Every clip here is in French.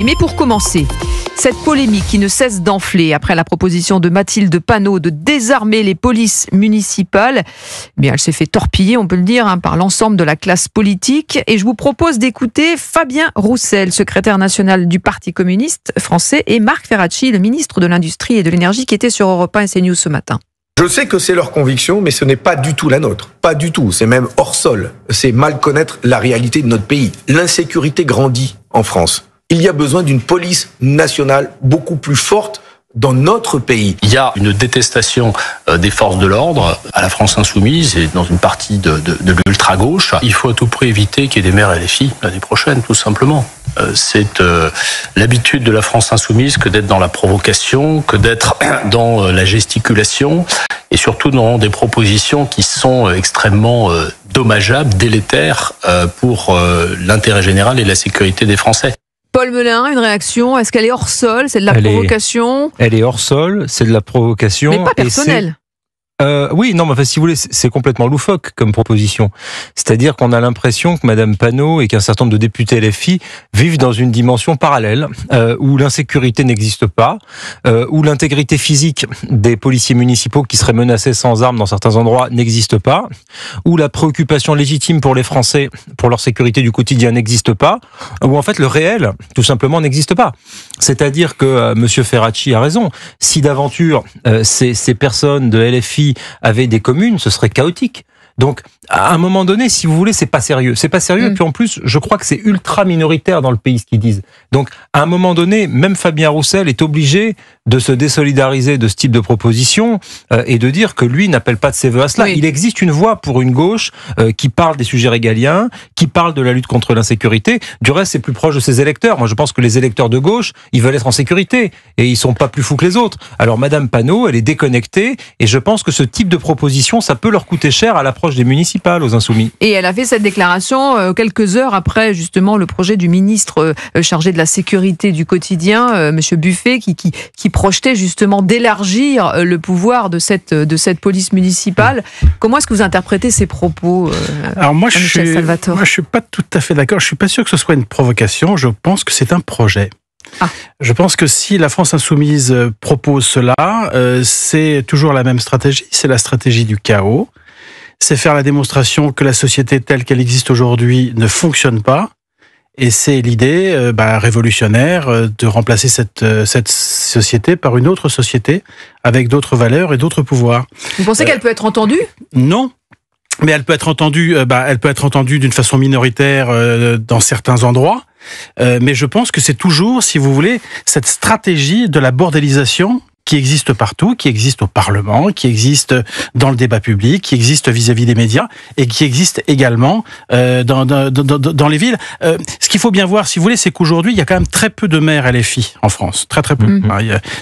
Mais pour commencer, cette polémique qui ne cesse d'enfler après la proposition de Mathilde Panot de désarmer les polices municipales, elle s'est fait torpiller, on peut le dire, par l'ensemble de la classe politique. Et je vous propose d'écouter Fabien Roussel, secrétaire national du Parti communiste français, et Marc Ferracci, le ministre de l'Industrie et de l'Énergie, qui était sur Europe 1 et CNews ce matin. Je sais que c'est leur conviction, mais ce n'est pas du tout la nôtre. Pas du tout. C'est même hors sol. C'est mal connaître la réalité de notre pays. L'insécurité grandit en France. Il y a besoin d'une police nationale beaucoup plus forte dans notre pays. Il y a une détestation des forces de l'ordre à la France insoumise et dans une partie de l'ultra-gauche. Il faut à tout prix éviter qu'il y ait des maires LFI l'année prochaine, tout simplement. C'est l'habitude de la France insoumise que d'être dans la provocation, que d'être dans la gesticulation et surtout dans des propositions qui sont extrêmement dommageables, délétères pour l'intérêt général et la sécurité des Français. Paul Melun, une réaction, est-ce qu'elle est hors sol, c'est de la provocation ? Elle est hors sol, c'est de la provocation. Mais pas personnelle. Oui, non, mais enfin, si vous voulez, c'est complètement loufoque comme proposition. C'est-à-dire qu'on a l'impression que Madame Panot et qu'un certain nombre de députés LFI vivent dans une dimension parallèle, où l'insécurité n'existe pas, où l'intégrité physique des policiers municipaux qui seraient menacés sans armes dans certains endroits n'existe pas, où la préoccupation légitime pour les Français, pour leur sécurité du quotidien n'existe pas, où en fait le réel, tout simplement, n'existe pas. C'est-à-dire que Monsieur Ferracci a raison. Si d'aventure ces personnes de LFI avaient des communes, ce serait chaotique. Donc, à un moment donné, si vous voulez, c'est pas sérieux. C'est pas sérieux. Et puis en plus, je crois que c'est ultra minoritaire dans le pays ce qu'ils disent. Donc, à un moment donné, même Fabien Roussel est obligé de se désolidariser de ce type de proposition et de dire que lui n'appelle pas de ses voeux à cela. Oui. Il existe une voix pour une gauche qui parle des sujets régaliens, qui parle de la lutte contre l'insécurité. Du reste, c'est plus proche de ses électeurs. Moi, je pense que les électeurs de gauche, ils veulent être en sécurité et ils sont pas plus fous que les autres. Alors, Madame Panot, elle est déconnectée et je pense que ce type de proposition, ça peut leur coûter cher à l'approche des municipales aux Insoumis. Et elle a fait cette déclaration quelques heures après justement le projet du ministre chargé de la sécurité du quotidien, Monsieur Buffet, qui projetait justement d'élargir le pouvoir de cette police municipale. Comment est-ce que vous interprétez ces propos, Alors moi, je suis pas tout à fait d'accord. Je suis pas sûr que ce soit une provocation. Je pense que c'est un projet. Je pense que si la France insoumise propose cela, c'est toujours la même stratégie. C'est la stratégie du chaos. C'est faire la démonstration que la société telle qu'elle existe aujourd'hui ne fonctionne pas. Et c'est l'idée révolutionnaire de remplacer cette société par une autre société avec d'autres valeurs et d'autres pouvoirs. Vous pensez qu'elle peut être entendue ? Non. Mais elle peut être entendue d'une façon minoritaire dans certains endroits. Mais je pense que c'est toujours, si vous voulez, cette stratégie de la bordélisation qui existe partout, qui existe au Parlement, qui existe dans le débat public, qui existe vis-à-vis des médias et qui existe également dans les villes. Ce qu'il faut bien voir, si vous voulez, c'est qu'aujourd'hui, il y a quand même très peu de maires LFI en France. Très très peu.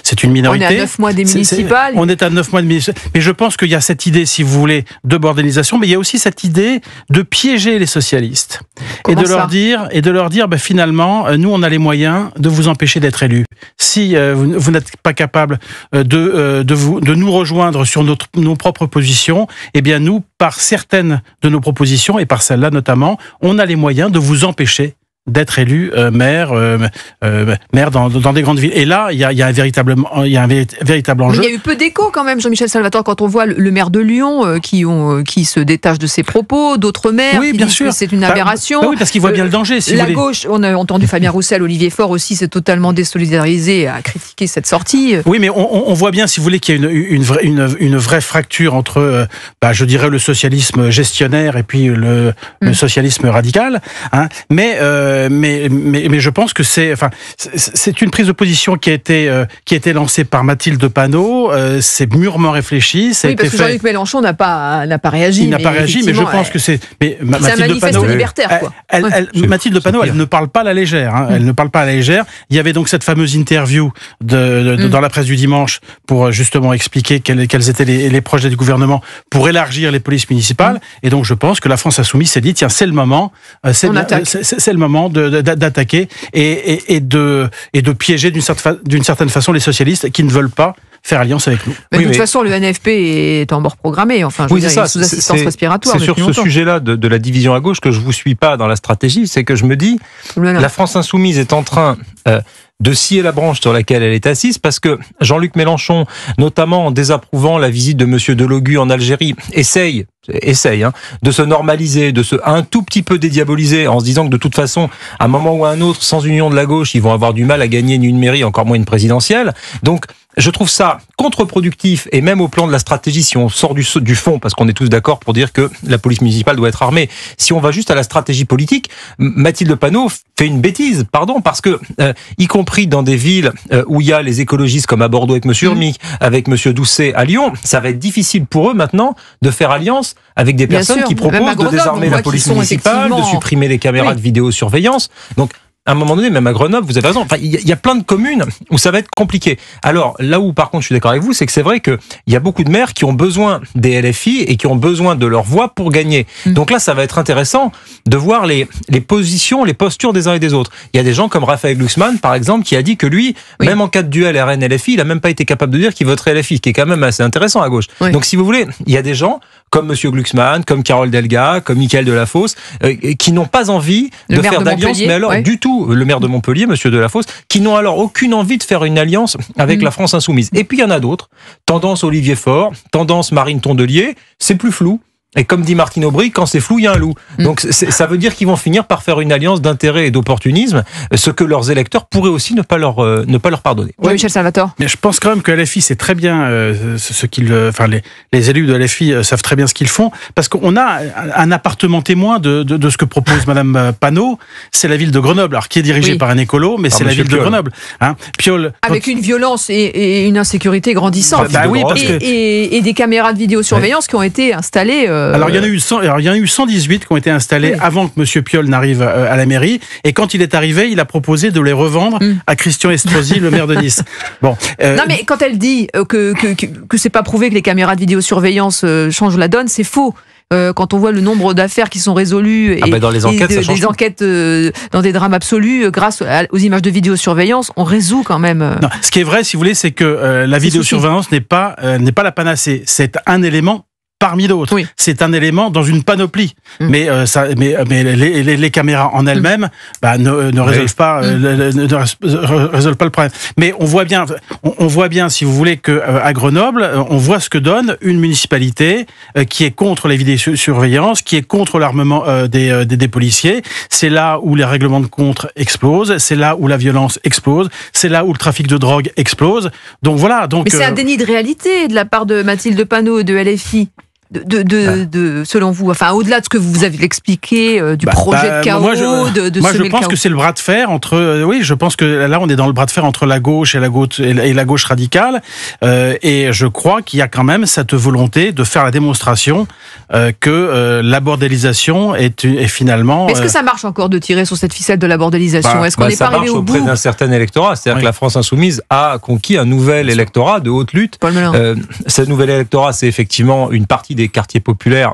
C'est une minorité. On est à 9 mois des municipales. On est à 9 mois des municipales. Mais je pense qu'il y a cette idée, si vous voulez, de bordélisation, mais il y a aussi cette idée de piéger les socialistes. Et de leur dire, finalement, nous, on a les moyens de vous empêcher d'être élus. Si vous n'êtes pas capable de nous rejoindre sur nos propres positions, eh bien nous, par certaines de nos propositions, et par celle-là notamment, on a les moyens de vous empêcher d'être élu maire dans des grandes villes. Et là, il y a un véritable enjeu. Mais il y a eu peu d'écho quand même, Jean-Michel Salvatore, quand on voit le maire de Lyon qui se détache de ses propos, d'autres maires qui disent que c'est une aberration. Oui, parce qu'ils voient bien le danger. La gauche, on a entendu Fabien Roussel, Olivier Faure aussi s'est totalement désolidarisé à critiquer cette sortie. Oui, mais on voit bien, si vous voulez, qu'il y a une vraie fracture entre, je dirais, le socialisme gestionnaire et puis le socialisme radical. Mais je pense que c'est une prise de position qui a été lancée par Mathilde Panot. C'est mûrement réfléchi. Parce que Jean-Luc Mélenchon n'a pas réagi. Il n'a pas réagi, mais je pense que c'est. C'est un manifeste libertaire, quoi. Mathilde Panot, elle ne parle pas à la légère. Elle ne parle pas à la légère. Il y avait donc cette fameuse interview dans la presse du dimanche pour justement expliquer quels étaient les projets du gouvernement pour élargir les polices municipales. Et donc je pense que la France insoumise s'est dit, tiens, c'est le moment. C'est le moment d'attaquer et de piéger d'une certaine façon les socialistes qui ne veulent pas faire alliance avec nous. Mais de toute façon, le NFP est en mort programmé. Enfin, je veux dire, il est sous assistance respiratoire. C'est sur ce sujet-là de la division à gauche que je vous suis pas dans la stratégie. C'est que je me dis, la France insoumise est en train de scier la branche sur laquelle elle est assise, parce que Jean-Luc Mélenchon, notamment en désapprouvant la visite de monsieur Delogu en Algérie, essaye de se normaliser, de se un tout petit peu dédiaboliser, en se disant que de toute façon, à un moment ou à un autre, sans union de la gauche, ils vont avoir du mal à gagner ni une mairie, encore moins une présidentielle. Donc, je trouve ça contre-productif, et même au plan de la stratégie, si on sort du fond, parce qu'on est tous d'accord pour dire que la police municipale doit être armée, si on va juste à la stratégie politique, Mathilde Panot fait une bêtise, parce que, y compris dans des villes où il y a les écologistes comme à Bordeaux avec monsieur Urmic, avec monsieur Doucet à Lyon, ça va être difficile pour eux maintenant de faire alliance avec des personnes qui proposent de désarmer la police municipale, de supprimer les caméras de vidéosurveillance. Donc, à un moment donné, même à Grenoble, vous avez raison. Enfin, il y a plein de communes où ça va être compliqué. Alors, là où, par contre, je suis d'accord avec vous, c'est que c'est vrai qu'il y a beaucoup de maires qui ont besoin des LFI et qui ont besoin de leur voix pour gagner. Donc là, ça va être intéressant de voir les positions, les postures des uns et des autres. Il y a des gens comme Raphaël Glucksmann, par exemple, qui a dit que lui, même en cas de duel RN-LFI, il a même pas été capable de dire qu'il voterait LFI, ce qui est quand même assez intéressant à gauche. Donc, si vous voulez, il y a des gens comme monsieur Glucksmann, comme Carole Delga, comme Mickaël Delafosse, qui n'ont pas envie de faire d'alliance, mais alors du tout, le maire de Montpellier, monsieur Delafosse, qui n'ont alors aucune envie de faire une alliance avec la France insoumise. Et puis il y en a d'autres, tendance Olivier Faure, tendance Marine Tondelier, c'est plus flou. Et comme dit Martine Aubry, quand c'est flou, il y a un loup. Donc ça veut dire qu'ils vont finir par faire une alliance d'intérêt et d'opportunisme, ce que leurs électeurs pourraient aussi ne pas leur pardonner. Oui, Michel Salvatore. Mais je pense quand même que LFI sait très bien ce qu'ils, enfin les élus de LFI savent très bien ce qu'ils font, parce qu'on a un appartement témoin de ce que propose Madame Panot. C'est la ville de Grenoble, alors qui est dirigée par un écolo, mais c'est la ville de Grenoble. Piolle, avec une violence et une insécurité grandissante. Et des caméras de vidéosurveillance qui ont été installées. Alors il y en a eu 118 qui ont été installés avant que monsieur Piolle n'arrive à la mairie, et quand il est arrivé, il a proposé de les revendre à Christian Estrosi, le maire de Nice. Bon. Non, mais quand elle dit que c'est pas prouvé que les caméras de vidéosurveillance changent la donne, c'est faux. Quand on voit le nombre d'affaires qui sont résolues dans les enquêtes, des enquêtes dans des drames absolus grâce aux images de vidéosurveillance, on résout quand même. Non, ce qui est vrai, si vous voulez, c'est que la vidéosurveillance n'est pas la panacée. C'est un élément parmi d'autres. C'est un élément dans une panoplie. Mais les caméras en elles-mêmes ne résolvent pas résolvent pas le problème. Mais on voit bien, si vous voulez, que à Grenoble, on voit ce que donne une municipalité qui est contre les vidéosurveillances, qui est contre l'armement des policiers. C'est là où les règlements de compte explosent, c'est là où la violence explose, c'est là où le trafic de drogue explose. Donc voilà. Mais c'est un déni de réalité de la part de Mathilde Panot et de LFI. Selon vous, enfin au-delà de ce que vous avez expliqué du projet de chaos, je pense que c'est le bras de fer entre. Je pense que là on est dans le bras de fer entre la gauche et la gauche radicale, et je crois qu'il y a quand même cette volonté de faire la démonstration que la bordélisation est finalement. Mais est-ce que ça marche encore de tirer sur cette ficelle de la bordélisation? Est-ce qu'on n'est pas arrivé au bout? Ça marche auprès d'un certain électorat, c'est-à-dire que la France insoumise a conquis un nouvel électorat de haute lutte. Ce nouvel électorat, c'est effectivement une partie des quartiers populaires,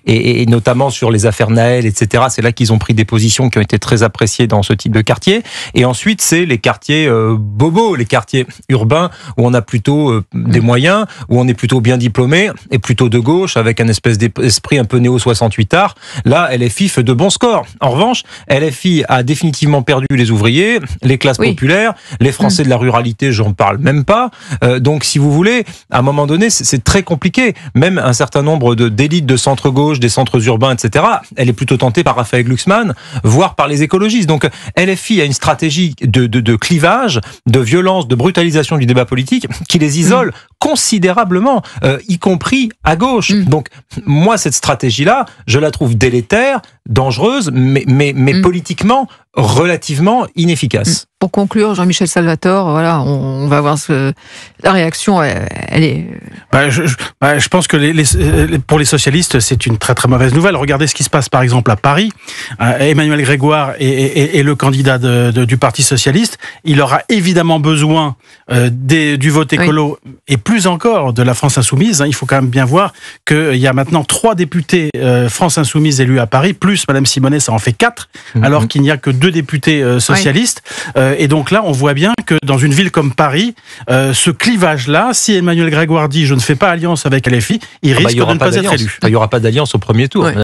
et notamment sur les affaires Naël, etc. C'est là qu'ils ont pris des positions qui ont été très appréciées dans ce type de quartier. Et ensuite, c'est les quartiers bobos, les quartiers urbains, où on a plutôt des moyens, où on est plutôt bien diplômé, et plutôt de gauche, avec un espèce d'esprit un peu néo-68ard. Là, LFI fait de bons scores. En revanche, LFI a définitivement perdu les ouvriers, les classes populaires, les Français de la ruralité, j'en parle même pas. Donc, si vous voulez, à un moment donné, c'est très compliqué. Même un certain nombre d'élites de centre-gauche, des centres urbains, etc., elle est plutôt tentée par Raphaël Glucksmann, voire par les écologistes. Donc LFI a une stratégie de clivage, de violence, de brutalisation du débat politique qui les isole considérablement, y compris à gauche. Donc moi, cette stratégie-là, je la trouve délétère, dangereuse, mais politiquement relativement inefficace. Pour conclure, Jean-Michel Salvatore, voilà, on va voir la réaction. Elle est. Je pense que pour les socialistes, c'est une très très mauvaise nouvelle. Regardez ce qui se passe par exemple à Paris. Emmanuel Grégoire est le candidat du Parti socialiste. Il aura évidemment besoin du vote écolo et plus encore de la France insoumise. Il faut quand même bien voir qu'il y a maintenant 3 députés France insoumise élus à Paris, plus Madame Simonet, ça en fait 4, alors qu'il n'y a que 2 députés socialistes. Et donc là, on voit bien que dans une ville comme Paris, ce clivage-là, si Emmanuel Grégoire dit « je ne fais pas alliance avec LFI », il risque de ne pas être élu. Il n'y aura pas d'alliance au premier tour. Ouais.